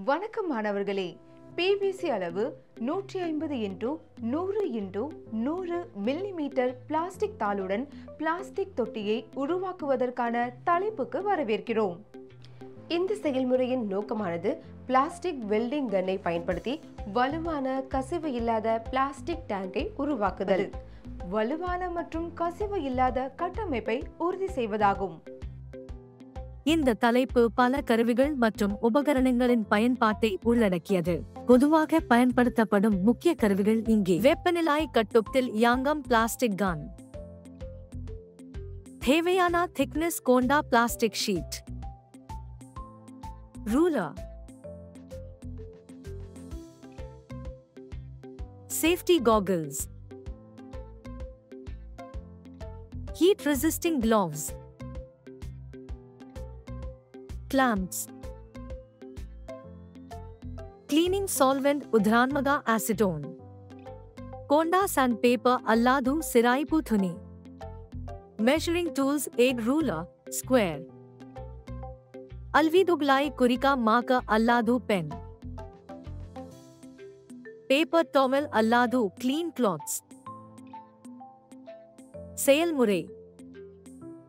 வணக்கம் மாணவர்களே. பிவிசி அளவு 150 × 100 × 100 மில்லிமீட்டர் பிளாஸ்டிக் தாளுடன் பிளாஸ்டிக் தொட்டியை உருவாக்குவதற்கான தலைப்புக்கு வரவேற்கிறோம். இந்த செயல்முறையின் நோக்கமானது பிளாஸ்டிக் வெல்டிங் கன்னை பயன்படுத்தி வலுவான கசிவு இல்லாத பிளாஸ்டிக் டேங்கை உருவாக்குதல், வலுவான மற்றும் கசிவு இல்லாத கட்டமைப்பை உறுதி செய்வதாகும். இந்த தலைப்பு பல கருவிகள் மற்றும் உபகரணங்களின் பயன்பாட்டை உள்ளடக்கியது. பொதுவாக பயன்படுத்தப்படும் முக்கிய கருவிகள் இங்கே: வெப்பநிலை கட்டுப்படுத்தல் யாங்கம் பிளாஸ்டிக் கன், தேவையான திக்னஸ் கொண்ட plastic sheet, ruler, safety காகல்ஸ், heat resisting gloves, clamps, cleaning solvent udhranmaga acetone, konda sandpaper alladu siraipu thuni, measuring tools egg ruler square, alviduglai kurika marker alladu pen, paper towel alladu clean cloths. செயல்முறை: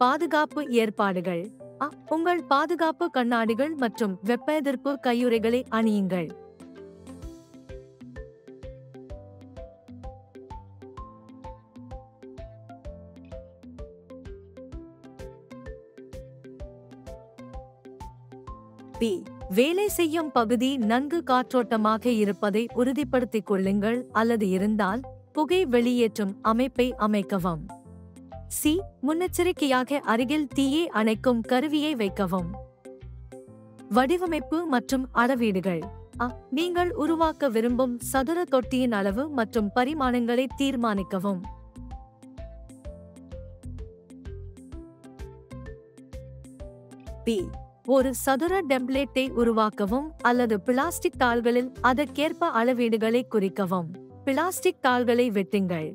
பாதுகாப்பு ஏற்பாடுகள். உங்கள் பாதுகாப்பு கண்ணாடிகள் மற்றும் வெப்ப எதிர்ப்பு கையுறைகளை அணியுங்கள். வேலை செய்யும் பகுதி நன்கு காற்றோட்டமாக இருப்பதை உறுதிப்படுத்திக் கொள்ளுங்கள் அல்லது இருந்தால் புகை வெளியேற்றும் அமைப்பை அமைக்கவும். முன்னெச்சரிக்கையாக அருகில் தீயை அணைக்கும் கருவியை வைக்கவும். வடிவமைப்பு மற்றும் அளவீடுகள். நீங்கள் உருவாக்க விரும்பும் சதுர தொட்டியின் அளவு மற்றும் பரிமாணங்களை தீர்மானிக்கவும். ஒரு சதுர டெம்ப்ளேட்டை உருவாக்கவும் அல்லது பிளாஸ்டிக் தாள்களில் அதற்கேற்ப அளவீடுகளை குறிக்கவும். பிளாஸ்டிக் தாள்களை வெட்டுங்கள்.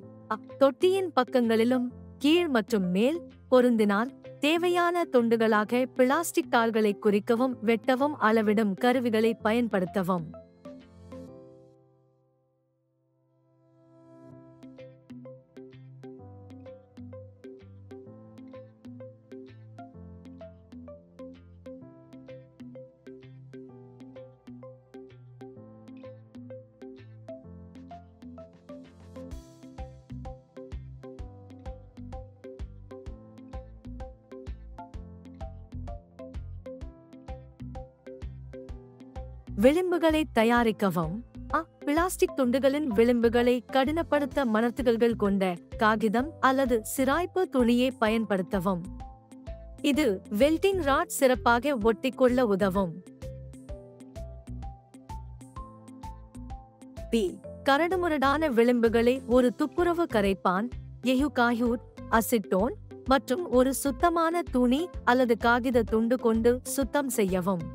தொட்டியின் பக்கங்களிலும் கீழ் மற்றும் மேல் பொருந்தினால் தேவையான துண்டுகளாக பிளாஸ்டிக் தாள்களை குறிக்கவும், வெட்டவும், அளவிடும் கருவிகளை பயன்படுத்தவும். விளிம்புகளை தயாரிக்கவும். பிளாஸ்டிக் துண்டுகளின் விளிம்புகளை கடினப்படுத்த மணர்த்துகள்கள் கொண்ட காகிதம் அல்லது சிராய்ப்பு துணியை பயன்படுத்தவும். இது வெல்டிங் ராட் சிறப்பாக ஒட்டிக்கொள்ள உதவும். கரடுமுரடான விளிம்புகளை ஒரு துப்புரவு கரைப்பான், எஹுகாயூட், அசிட்டோன் மற்றும் ஒரு சுத்தமான துணி அல்லது காகித துண்டு கொண்டு சுத்தம் செய்யவும்.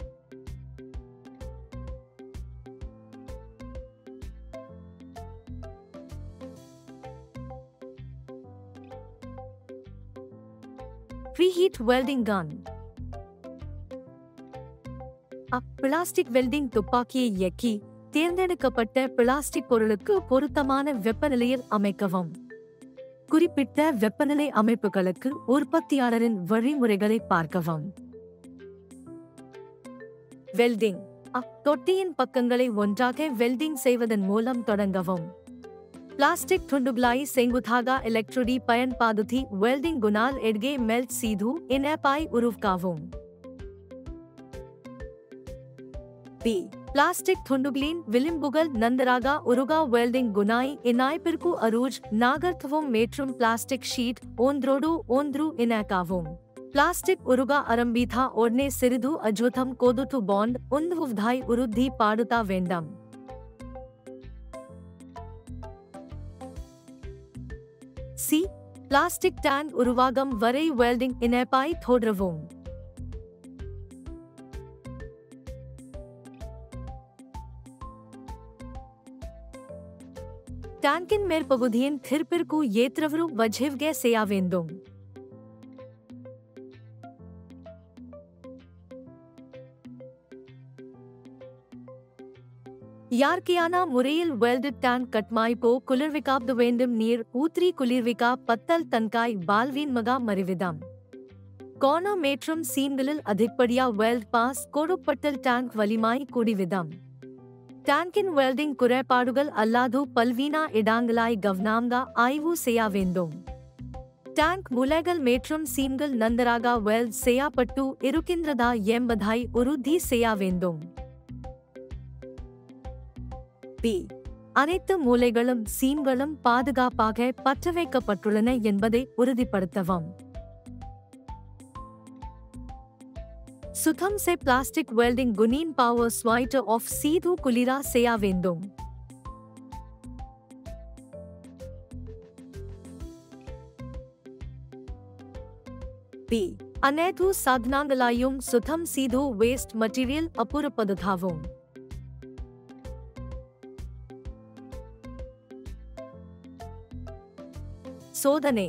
Preheat welding gun. Plastic welding துப்பாக்கியை இயக்கி தேர்ந்தெடுக்கப்பட்ட பிளாஸ்டிக் பொருளுக்கு பொருத்தமான வெப்பநிலையில் அமைக்கவும். குறிப்பிட்ட வெப்பநிலை அமைப்புகளுக்கு உற்பத்தியாளரின் வழிமுறைகளை பார்க்கவும். வெல்டிங். தொட்டியின் பக்கங்களை ஒன்றாக வெல்டிங் செய்வதன் மூலம் தொடங்கவும். प्लास्टिक ठुंडुगलाई सेंगुथागा इलेक्ट्रोडी पयन पादुथी वेल्डिंग गुनाल एडगे मेल्ट सीधू इन एपाई उरुवकावुम. प्लास्टिक ठुंडुगलीन विलिम्बुगल नंदरागा उरुगा वेल्डिंग गुनाई इनाई पिरकु अरूज नागर्थवुम मेट्रुम प्लास्टिक शीट ओंद्रोडू ओंद्रू इनैकावुम. प्लास्टिक उरुगा अरंबीथा ओडने सिरिधु अजूथम कोदुथु बॉन्ड उन्धुवधाई उरुद्धि पाडुता वेंडम. प्लास्टिक टैंक उरुवागम वरै वेल्डिंग इनेपाई थोड्रवुम. टैंकिन मेर्पगुधियन थिरपिरकु येत्रवरु वझिवगे सेयावेंदुम. இயற்கையான முறையில் வெல்டட் டேங்க் கட்மாய்ப்போ குளிர்விக்காப்து வேண்டும் நீர் ஊத்ரி குளிர்விக்கா பத்தல் தன்காய் பால்வீன் மகா மறிவிதம் கோணம் மேற்றும் சீன்களில் அதிகப்படியா வெல்ட் பாஸ் கொடுப்பட்டல் டேங்க் வலிமாய் கூடிவிதம் டேங்கின் வெல்டிங் குறைபாடுகள் அல்லாது பல்வீனா இடங்களாய் கவனாம்கா ஆய்வு செய்ய வேண்டும் டேங்க் முலைகள் மேற்றும் சீன்கள் நந்தராக வெல்ட் செய்யப்பட்டு இருக்கின்றதா என்பதாய் உறுதி செய்ய வேண்டும் பி. அனைத்து மூலைகளும் சீம்களும் பாதுகாப்பாக பற்ற வைக்கப்பட்டுள்ளன என்பதை உறுதிப்படுத்தவும் சுத்தம் से प्लास्टिक वेल्डिंग गुनीन पावर स्वाइट ऑफ सीधू कुलीरा செய்ய வேண்டும் பி. அனைத்து சாதனங்களையும் சுத்தம் செய்து வேஸ்ட் மெட்டீரியல் அப்புறப்படுத்தவும் சோதனை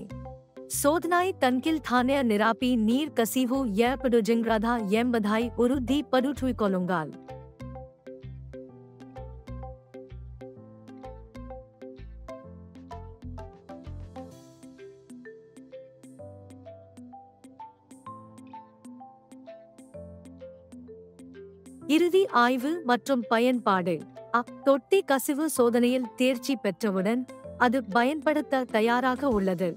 சோதனை தன்கில் தானே நிராப்பி நீர் கசிவு ஏற்படுகின்றதா என்பதை உறுதிப்படுத்திக்கொள்ளுங்கள் இறுதி ஆய்வு மற்றும் பயன்பாடு தொட்டி கசிவு சோதனையில் தேர்ச்சி பெற்றவுடன் அது பயன்படுத்த தயாராக உள்ளது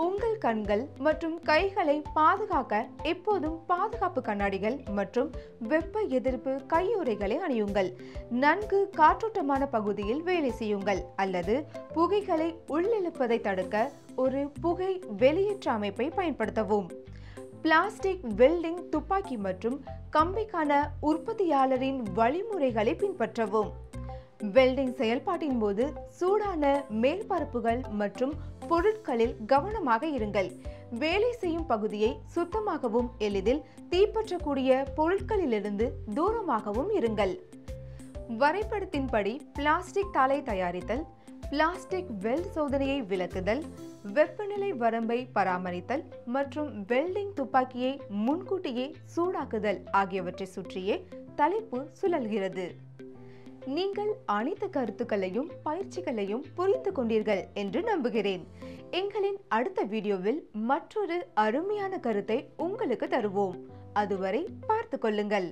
உங்கள் கண்கள் மற்றும் கைகளை பாதுகாக்க எப்போதும் பாதுகாப்பு கண்ணாடிகள் மற்றும் வெப்ப எதிர்ப்பு கையுறைகளை அணியுங்கள் நன்கு காற்றோட்டமான பகுதியில் வேலை செய்யுங்கள் அல்லது புகைகளை உள்ளிழுப்பதை தடுக்க ஒரு புகை வெளியேற்ற அமைப்பை பயன்படுத்தவும் பிளாஸ்டிக் வெல்டிங் துப்பாக்கி மற்றும் கம்பிக்கான உற்பத்தியாளரின் வழிமுறைகளை பின்பற்றவும் வெல்டிங் செயல்பாட்டின் போது சூடான மேற்பரப்புகள் மற்றும் பொருட்களில் கவனமாக இருங்கள் வேலை செய்யும் பகுதியை சுத்தமாகவும் எளிதில் தீப்பற்றக்கூடிய பொருட்களிலிருந்து தூரமாகவும் இருங்கள் வரைபடத்தின்படி பிளாஸ்டிக் தாளை தயாரித்தல் பிளாஸ்டிக் வெல்ட் சோதனையை விளக்குதல் வெப்பநிலை வரம்பை பராமரித்தல் மற்றும் வெல்டிங் துப்பாக்கியை முன்கூட்டியே சூடாக்குதல் ஆகியவற்றை சுற்றியே தலைப்பு சுழல்கிறது நீங்கள் அனைத்து கருத்துக்களையும் பயிற்சிகளையும் புரிந்து கொண்டீர்கள் என்று நம்புகிறேன் எங்களின் அடுத்த வீடியோவில் மற்றொரு அருமையான கருத்தை உங்களுக்கு தருவோம் அதுவரை பார்த்து கொள்ளுங்கள்